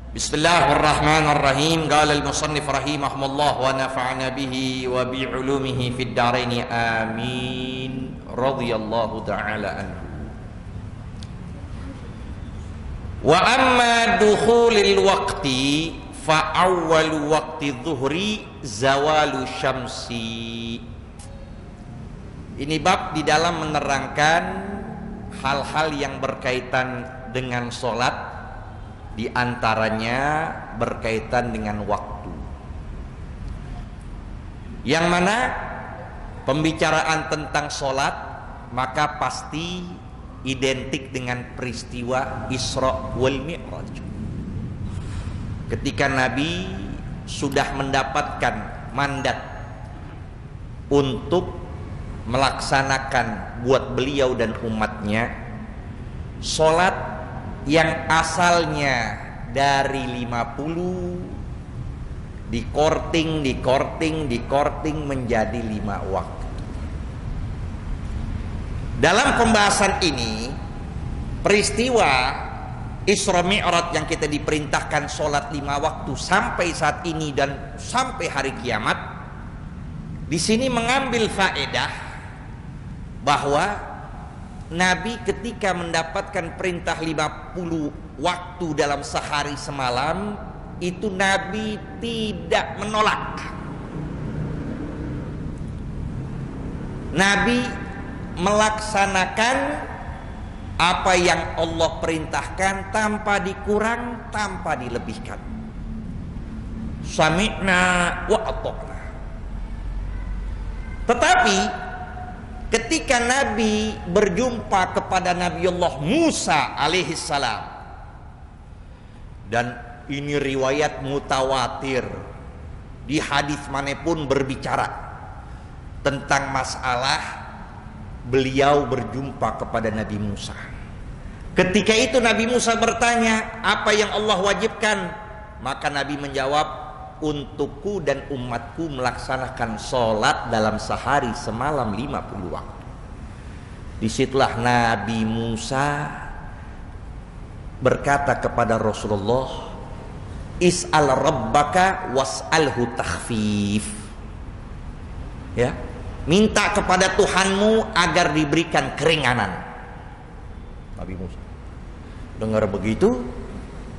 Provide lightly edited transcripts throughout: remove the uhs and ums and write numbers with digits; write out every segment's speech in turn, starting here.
Bismillahirrahmanirrahim. Qala al-musannif rahimahullah wa nafa'ana bihi wa bi 'ulumihi fid dharain amin. Radhiyallahu ta'ala anhu. Wa amma dukhulil waqti fa awwalu waqti dhuhri zawalu syamsi. Ini bab di dalam menerangkan hal-hal yang berkaitan dengan sholat, di antaranya berkaitan dengan waktu, yang mana pembicaraan tentang sholat maka pasti identik dengan peristiwa Isra wal Mi'raj. Ketika Nabi sudah mendapatkan mandat untuk melaksanakan buat beliau dan umatnya sholat yang asalnya dari 50 dikorting menjadi 5 waktu. Dalam pembahasan ini, peristiwa Isra Mi'raj yang kita diperintahkan sholat 5 waktu sampai saat ini dan sampai hari kiamat, di sini mengambil faedah bahwa Nabi ketika mendapatkan perintah 50 waktu dalam sehari semalam, itu Nabi tidak menolak. Nabi melaksanakan apa yang Allah perintahkan tanpa dikurang, tanpa dilebihkan. Sami'na wa ata'na. Tetapi ketika Nabi berjumpa kepada Nabiullah Musa alaihissalam, dan ini riwayat mutawatir, di hadis manapun berbicara tentang masalah beliau berjumpa kepada Nabi Musa. Ketika itu Nabi Musa bertanya, apa yang Allah wajibkan? Maka Nabi menjawab, untukku dan umatku melaksanakan sholat dalam sehari semalam 50 waktu. Disitulah Nabi Musa berkata kepada Rasulullah, is'al rabbaka was'alhu takhfif. Ya, minta kepada Tuhanmu agar diberikan keringanan. Nabi Musa dengar begitu,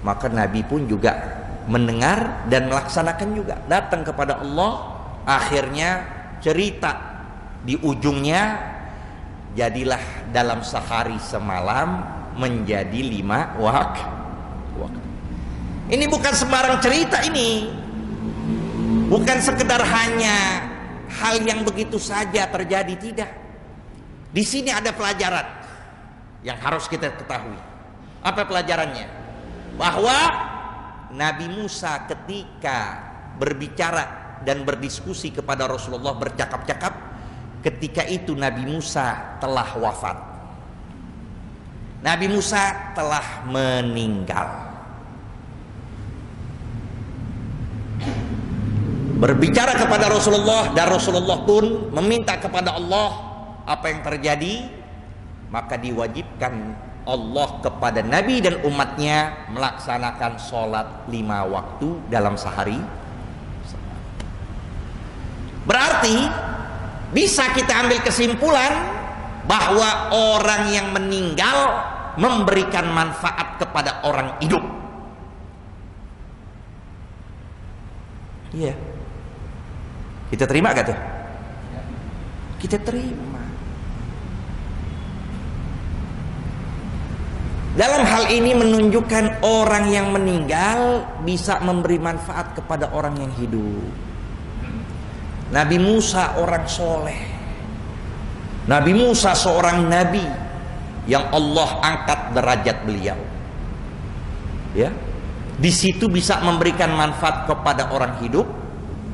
maka Nabi pun juga mendengar dan melaksanakan juga, datang kepada Allah. Akhirnya cerita di ujungnya, jadilah dalam sehari semalam menjadi 5 waktu. Ini bukan sembarang cerita, ini bukan sekedar hanya hal yang begitu saja terjadi, tidak. Di sini ada pelajaran yang harus kita ketahui. Apa pelajarannya? Bahwa Nabi Musa ketika berbicara dan berdiskusi kepada Rasulullah, bercakap-cakap, ketika itu Nabi Musa telah wafat. Nabi Musa telah meninggal. Berbicara kepada Rasulullah, dan Rasulullah pun meminta kepada Allah apa yang terjadi, maka diwajibkan Allah kepada Nabi dan umatnya melaksanakan sholat 5 waktu dalam sehari. Berarti bisa kita ambil kesimpulan bahwa orang yang meninggal memberikan manfaat kepada orang hidup. Iya. Kita terima gak tuh? Kita terima. Dalam hal ini menunjukkan orang yang meninggal bisa memberi manfaat kepada orang yang hidup. Nabi Musa orang soleh. Nabi Musa seorang nabi yang Allah angkat derajat beliau. Ya, di situ bisa memberikan manfaat kepada orang hidup.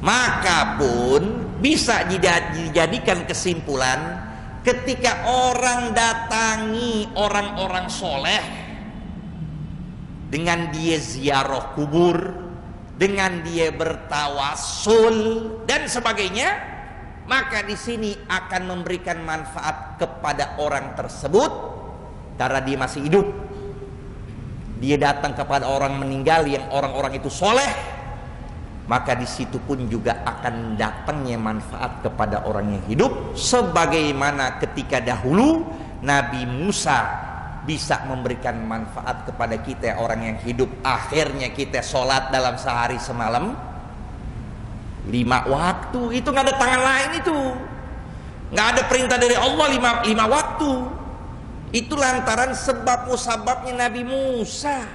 Maka pun bisa dijadikan kesimpulan, ketika orang datangi orang-orang soleh dengan dia ziarah kubur, dengan dia bertawasul dan sebagainya, maka di sini akan memberikan manfaat kepada orang tersebut karena dia masih hidup. dia datang kepada orang meninggal yang orang-orang itu soleh, maka di situ pun juga akan datangnya manfaat kepada orang yang hidup, sebagaimana ketika dahulu Nabi Musa bisa memberikan manfaat kepada kita orang yang hidup. Akhirnya kita sholat dalam sehari semalam 5 waktu. Itu nggak ada tangan lain, itu nggak ada perintah dari Allah 5 waktu. Itu lantaran sebab musababnya Nabi Musa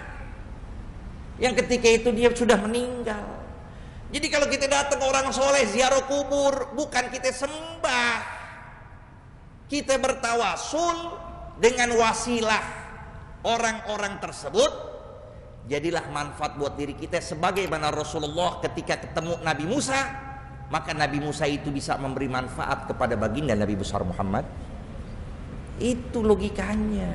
yang ketika itu dia sudah meninggal. Jadi kalau kita datang orang soleh ziarah kubur, bukan kita sembah, kita bertawasul dengan wasilah orang-orang tersebut. Jadilah manfaat buat diri kita, sebagaimana Rasulullah ketika ketemu Nabi Musa, maka Nabi Musa itu bisa memberi manfaat kepada baginda Nabi besar Muhammad. Itu logikanya.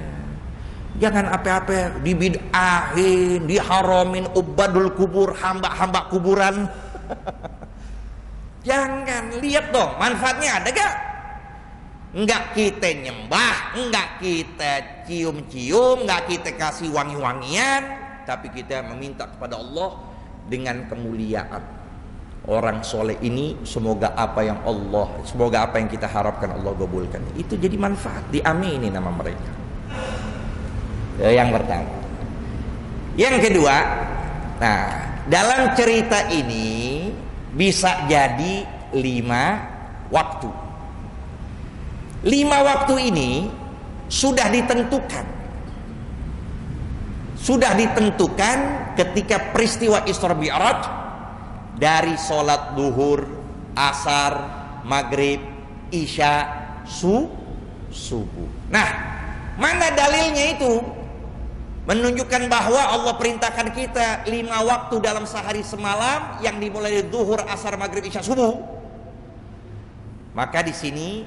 Jangan apa-apa dibid'ahin, diharamin ubadul kubur, hamba-hamba kuburan. Jangan, lihat dong manfaatnya ada gak? Enggak kita nyembah, enggak kita cium-cium, enggak kita kasih wangi-wangian, tapi kita meminta kepada Allah dengan kemuliaan. Orang soleh ini semoga apa yang kita harapkan Allah kabulkan. Itu jadi manfaat, diamini nama mereka. Yang pertama. Yang kedua, nah dalam cerita ini bisa jadi 5 waktu. 5 waktu ini sudah ditentukan ketika peristiwa Isra Mi'raj, dari sholat duhur, asar, maghrib, isya, subuh. Nah, mana dalilnya itu menunjukkan bahwa Allah perintahkan kita 5 waktu dalam sehari semalam yang dimulai dari duhur, asar, maghrib, isya, subuh? Maka di sini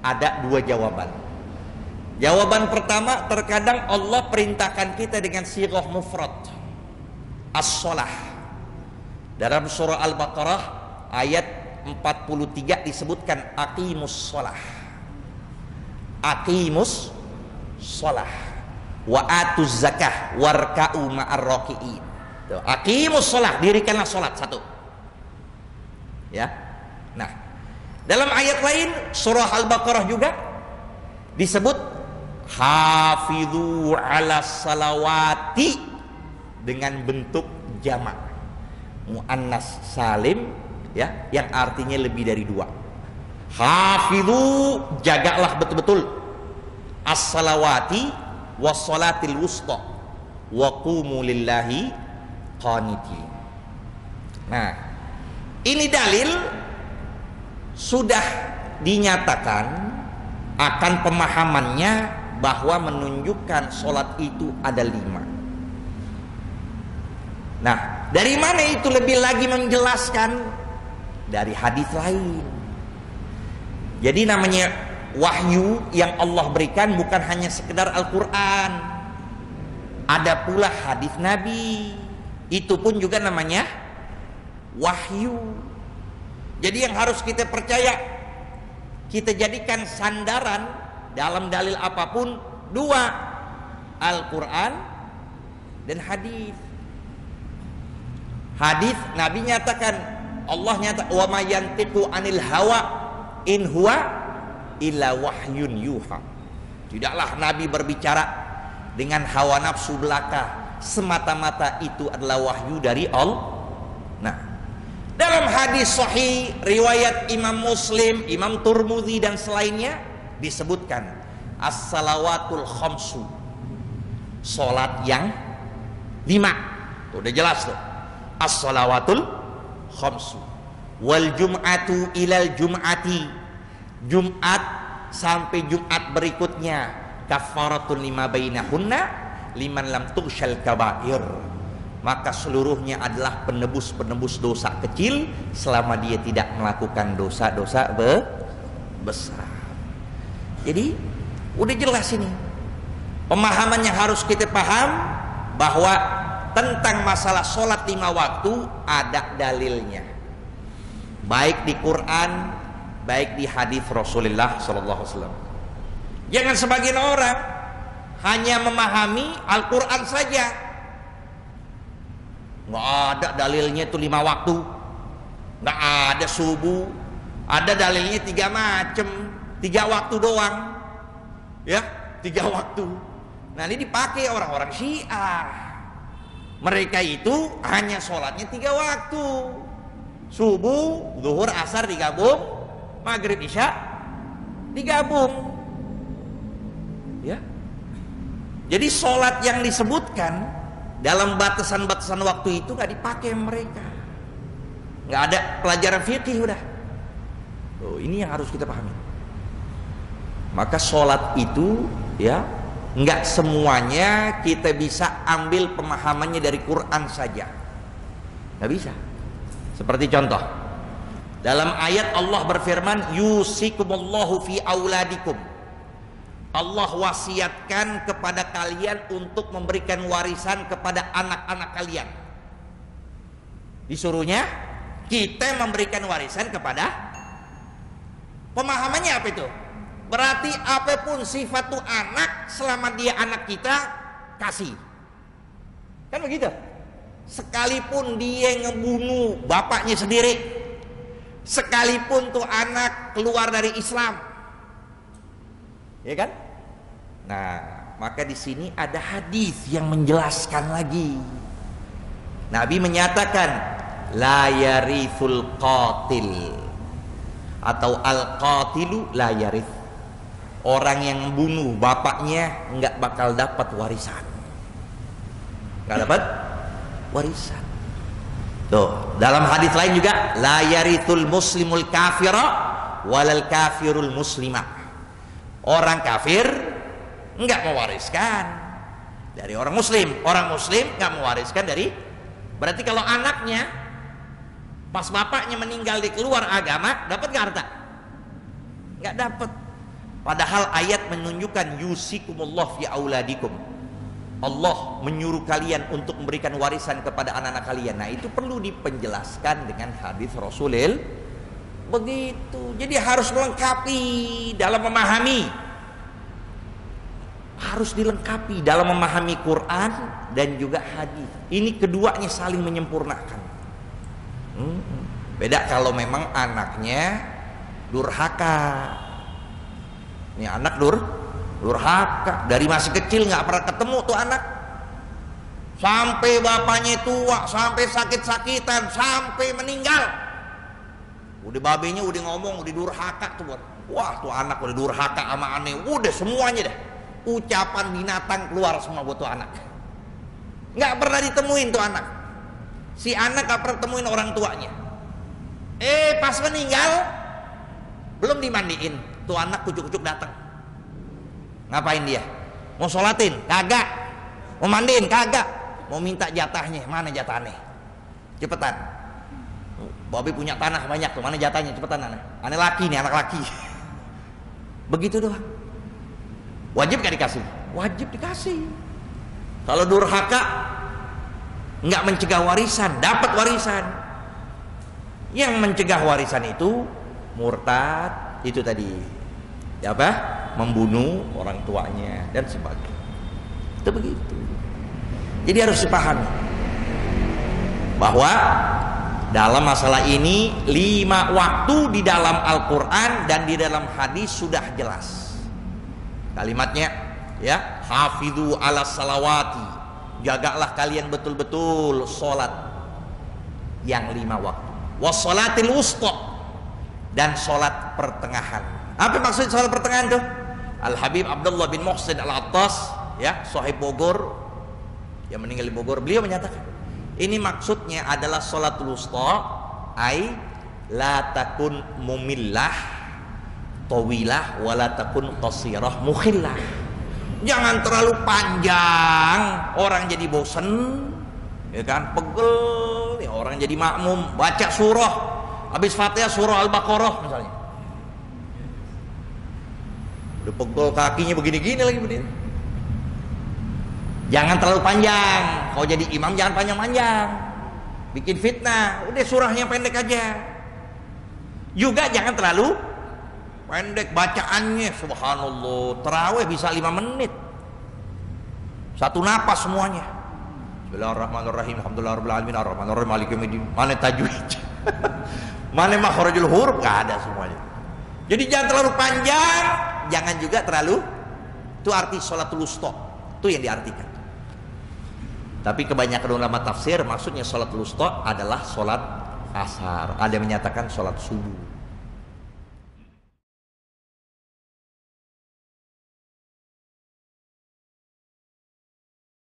ada 2 jawaban. Jawaban pertama, terkadang Allah perintahkan kita dengan sighah mufrad, as-shalah. Dalam surah Al-Baqarah ayat 43 disebutkan aqimus shalah. Aqimus shalah wa atuz zakah warka'u ma'ar raki'in. Aqimus shalah, dirikanlah salat, 1. Ya. Nah, dalam ayat lain surah Al-Baqarah juga disebut hafidhu ala salawati dengan bentuk jamak muannas salim, ya, yang artinya lebih dari 2. Hafidhu, jagalah betul-betul, as-salawati was-salatil wusta wa qumu lillahi qanitin. Nah, ini dalil sudah dinyatakan akan pemahamannya bahwa menunjukkan sholat itu ada 5. Nah, dari mana itu lebih lagi menjelaskan? Dari hadis lain. Jadi namanya wahyu yang Allah berikan bukan hanya sekedar Al-Quran, ada pula hadis Nabi. Itu pun juga namanya wahyu. Jadi yang harus kita percaya, kita jadikan sandaran dalam dalil apapun 2, Al-Quran dan hadis. Hadis Nabi nyatakan, Allah nyatakan, wa ma yantiqu anil hawa in huwa illa wahyun yuha. Tidaklah Nabi berbicara dengan hawa nafsu belaka, semata-mata itu adalah wahyu dari Allah. Nah, dalam hadis sahih riwayat Imam Muslim, Imam Turmudi dan selainnya disebutkan as-salawatul khamsu, salat yang 5. Tuh, udah jelas tuh. As-salawatul khamsu wal jum'atu ilal jum'ati, Jumat sampai Jumat berikutnya, kafaratun lima bainahunna liman lam tughsyal kabair, maka seluruhnya adalah penebus dosa kecil selama dia tidak melakukan dosa-dosa besar. Jadi udah jelas ini pemahaman yang harus kita paham, bahwa tentang masalah sholat 5 waktu ada dalilnya, baik di Quran, baik di hadis Rasulullah SAW. Jangan sebagian orang hanya memahami Al-Quran saja. Nggak ada dalilnya itu 5 waktu, nggak ada subuh. Ada dalilnya 3 macam, 3 waktu doang, ya 3 waktu. Nah ini dipakai orang-orang Syiah. Mereka itu hanya sholatnya 3 waktu, subuh, zuhur, asar digabung, maghrib, isya digabung, ya. Jadi sholat yang disebutkan dalam batasan-batasan waktu itu nggak dipakai mereka. Nggak ada pelajaran fikih udah. Oh, ini yang harus kita pahami. Maka sholat itu ya nggak semuanya kita bisa ambil pemahamannya dari Quran saja. Nggak bisa. Seperti contoh dalam ayat Allah berfirman, yusikumullahu fi auladikum. Allah wasiatkan kepada kalian untuk memberikan warisan kepada anak-anak kalian. Disuruhnya kita memberikan warisan kepada, pemahamannya apa itu? Berarti apapun sifat tuh anak, selama dia anak kita, kasih. Kan begitu? Sekalipun dia ngebunuh bapaknya sendiri, sekalipun tuh anak keluar dari Islam, ya kan? Nah, maka di sini ada hadis yang menjelaskan lagi. Nabi menyatakan, la yarithul qatil, atau al-qatilu la yarith. Orang yang membunuh bapaknya nggak bakal dapat warisan. Nggak dapat warisan. Tuh, dalam hadis lain juga, la yarithul muslimul kafira walal kafirul muslimah. Orang kafir nggak mewariskan dari orang muslim nggak mewariskan dari. Berarti kalau anaknya pas bapaknya meninggal di keluar agama, dapat nggak harta? Nggak dapat. Padahal ayat menunjukkan yusikumullah fi auladikum. Allah menyuruh kalian untuk memberikan warisan kepada anak-anak kalian. Nah itu perlu dipenjelaskan dengan hadis Rasulullah begitu. Jadi harus melengkapi dalam memahami. Harus dilengkapi dalam memahami Quran dan juga hadis. Ini keduanya saling menyempurnakan. Beda kalau memang anaknya durhaka. Ini anak durhaka, dari masih kecil nggak pernah ketemu tuh anak, sampai bapaknya tua, sampai sakit-sakitan, sampai meninggal. Udah babenya udah ngomong, udah durhaka tuh. Wah tuh anak udah durhaka sama aneh, udah semuanya dah. Ucapan binatang keluar semua buat tuh anak. Nggak pernah ditemuin tuh anak. Si anak nggak pernah temuin orang tuanya. Pas meninggal belum dimandiin, tuh anak kucuk-kucuk datang. Ngapain dia? Mau sholatin? Kagak. Mau mandiin? Kagak. Mau minta jatahnya? Mana jatahnya? Cepetan. Babi punya tanah banyak tuh, mana jatahnya? Cepetan anak. Anak laki nih, anak laki. Begitu doang. Wajib gak dikasih? Wajib dikasih. Kalau durhaka nggak mencegah warisan, dapat warisan. Yang mencegah warisan itu murtad, itu tadi ya apa? Membunuh orang tuanya dan sebagainya. Itu begitu. Jadi harus dipahami bahwa dalam masalah ini 5 waktu di dalam Al-Quran dan di dalam hadis sudah jelas kalimatnya, ya, hafidhu ala salawati, jagalah kalian betul-betul sholat yang 5 waktu, wassolatil wusta, dan sholat pertengahan. Apa maksud sholat pertengahan tuh? Al-Habib Abdullah bin Muhsin Al-Attas, ya, sahib Bogor yang meninggal di Bogor, beliau menyatakan ini maksudnya adalah sholatul wusta, ai la takun mumillah tawilah wala takun qasirah mukhillah. Jangan terlalu panjang, orang jadi bosen, ya kan, pegel, ya, orang jadi makmum baca surah habis Fatihah surah Al-Baqarah misalnya, udah pegel kakinya begini-gini lagi begini. Jangan terlalu panjang. Kalau jadi imam jangan panjang-panjang, bikin fitnah. Udah surahnya pendek aja. Juga jangan terlalu pendek bacaannya. Subhanallah, tarawih bisa 5 menit. Satu napas semuanya. Bismillahirrahmanirrahim. Alhamdulillahirabbil alamin arrahmanirrahim maliki yaumiddin. Mana tajwid? Mana makhrajul huruf? Enggak ada semuanya. Jadi jangan terlalu panjang, jangan juga terlalu. Itu arti sholatul wusta. Itu yang diartikan. Tapi kebanyakan ulama tafsir maksudnya sholatul wusta adalah sholat asar. Ada yang menyatakan sholat subuh.